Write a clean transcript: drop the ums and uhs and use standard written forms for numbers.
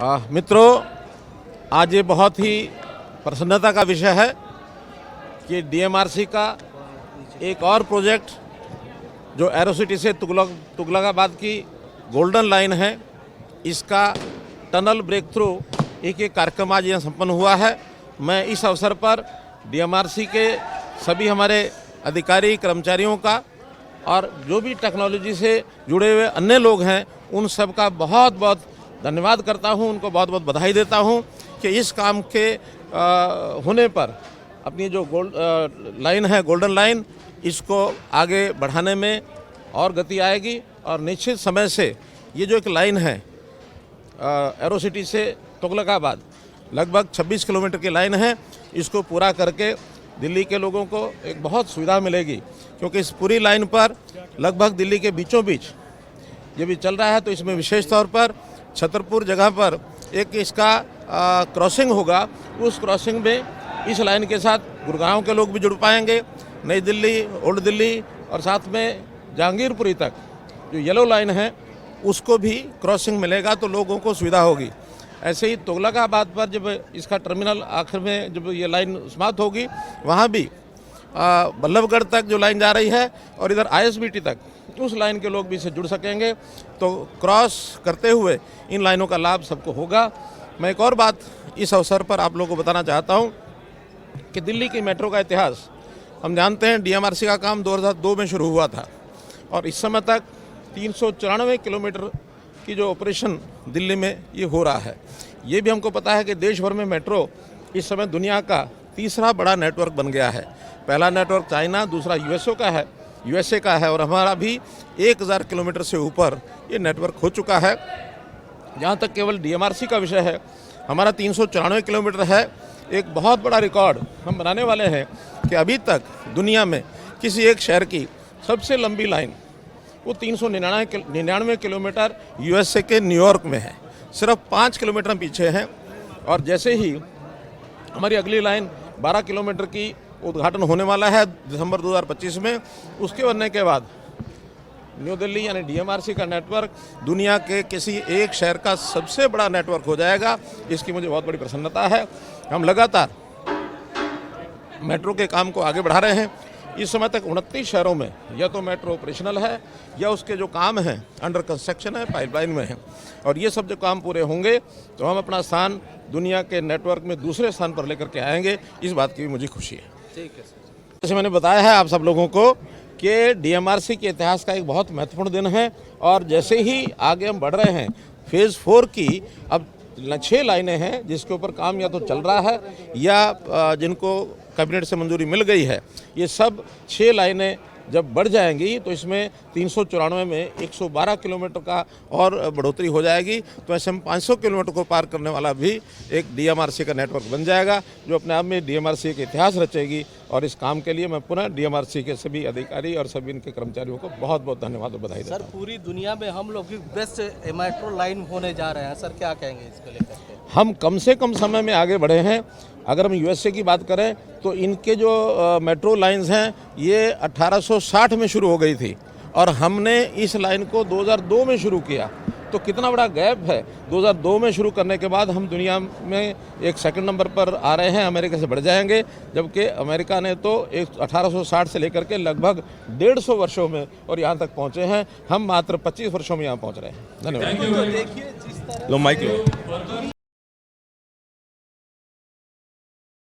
मित्रों, आज ये बहुत ही प्रसन्नता का विषय है कि डीएमआरसी का एक और प्रोजेक्ट जो एरोसिटी से तुगलकाबाद की गोल्डन लाइन है, इसका टनल ब्रेक थ्रू एक कार्यक्रम आज यहाँ संपन्न हुआ है। मैं इस अवसर पर डीएमआरसी के सभी हमारे अधिकारी कर्मचारियों का और जो भी टेक्नोलॉजी से जुड़े हुए अन्य लोग हैं उन सब का बहुत बहुत धन्यवाद करता हूं, उनको बहुत बहुत बधाई देता हूं कि इस काम के होने पर अपनी जो लाइन है गोल्डन लाइन, इसको आगे बढ़ाने में और गति आएगी और निश्चित समय से ये जो एक लाइन है एरोसिटी से तुगलकाबाद लगभग 26 किलोमीटर की लाइन है, इसको पूरा करके दिल्ली के लोगों को एक बहुत सुविधा मिलेगी, क्योंकि इस पूरी लाइन पर लगभग दिल्ली के बीचों बीच ये भी चल रहा है। तो इसमें विशेष तौर पर छतरपुर जगह पर एक इसका क्रॉसिंग होगा, उस क्रॉसिंग में इस लाइन के साथ गुड़गांव के लोग भी जुड़ पाएंगे, नई दिल्ली, ओल्ड दिल्ली और साथ में जहांगीरपुरी तक जो येलो लाइन है उसको भी क्रॉसिंग मिलेगा, तो लोगों को सुविधा होगी। ऐसे ही तुगलकाबाद पर जब इसका टर्मिनल आखिर में जब ये लाइन समाप्त होगी, वहाँ भी बल्लभगढ़ तक जो लाइन जा रही है और इधर आईएसबीटी तक, उस लाइन के लोग भी इससे जुड़ सकेंगे। तो क्रॉस करते हुए इन लाइनों का लाभ सबको होगा। मैं एक और बात इस अवसर पर आप लोगों को बताना चाहता हूं कि दिल्ली की मेट्रो का इतिहास हम जानते हैं। डीएमआरसी का काम 2002 में शुरू हुआ था और इस समय तक 394 किलोमीटर की जो ऑपरेशन दिल्ली में ये हो रहा है। ये भी हमको पता है कि देश भर में मेट्रो इस समय दुनिया का तीसरा बड़ा नेटवर्क बन गया है। पहला नेटवर्क चाइना, दूसरा यूएसए का है और हमारा भी 1000 किलोमीटर से ऊपर ये नेटवर्क हो चुका है। जहाँ तक केवल डीएमआरसी का विषय है, हमारा 394 किलोमीटर है। एक बहुत बड़ा रिकॉर्ड हम बनाने वाले हैं कि अभी तक दुनिया में किसी एक शहर की सबसे लंबी लाइन वो 399 किलोमीटर यूएसए के न्यूयॉर्क में है, सिर्फ 5 किलोमीटर पीछे हैं। और जैसे ही हमारी अगली लाइन 12 किलोमीटर की उद्घाटन होने वाला है दिसंबर 2025 में, उसके बनने के बाद न्यू दिल्ली यानी डीएमआरसी का नेटवर्क दुनिया के किसी एक शहर का सबसे बड़ा नेटवर्क हो जाएगा। इसकी मुझे बहुत बड़ी प्रसन्नता है। हम लगातार मेट्रो के काम को आगे बढ़ा रहे हैं। इस समय तक 29 शहरों में या तो मेट्रो ऑपरेशनल है या उसके जो काम हैं अंडर कंस्ट्रक्शन है, पाइपलाइन में है। और ये सब जो काम पूरे होंगे तो हम अपना स्थान दुनिया के नेटवर्क में दूसरे स्थान पर लेकर के आएंगे। इस बात की भी मुझे खुशी है। ठीक है सर। जैसे मैंने बताया है आप सब लोगों को कि डीएमआरसी के इतिहास का एक बहुत महत्वपूर्ण दिन है और जैसे ही आगे हम बढ़ रहे हैं, फेज़ 4 की अब 6 लाइनें हैं जिसके ऊपर काम या तो चल रहा है या जिनको कैबिनेट से मंजूरी मिल गई है। ये सब 6 लाइनें जब बढ़ जाएंगी तो इसमें 394 में 112 किलोमीटर का और बढ़ोतरी हो जाएगी। तो ऐसे हम 500 किलोमीटर को पार करने वाला भी एक डीएमआरसी का नेटवर्क बन जाएगा, जो अपने आप में डीएमआरसी का इतिहास रचेगी। और इस काम के लिए मैं पुनः डीएमआरसी के सभी अधिकारी और सभी इनके कर्मचारियों को बहुत बहुत धन्यवाद और बधाई देता हूं। सर, पूरी दुनिया में हम लोग की बेस्ट मेट्रो लाइन होने जा रहे हैं सर, क्या कहेंगे इसको लेकर? हम कम से कम समय में आगे बढ़े हैं। अगर हम यूएसए की बात करें तो इनके जो मेट्रो लाइंस हैं ये 1860 में शुरू हो गई थी और हमने इस लाइन को 2002 में शुरू किया। तो कितना बड़ा गैप है। 2002 में शुरू करने के बाद हम दुनिया में एक सेकंड नंबर पर आ रहे हैं, अमेरिका से बढ़ जाएंगे, जबकि अमेरिका ने तो 1860 से लेकर के लगभग 150 वर्षों में और यहाँ तक पहुँचे हैं। हम मात्र 25 वर्षों में यहाँ पहुँच रहे हैं। धन्यवाद। देखिए जिस तरह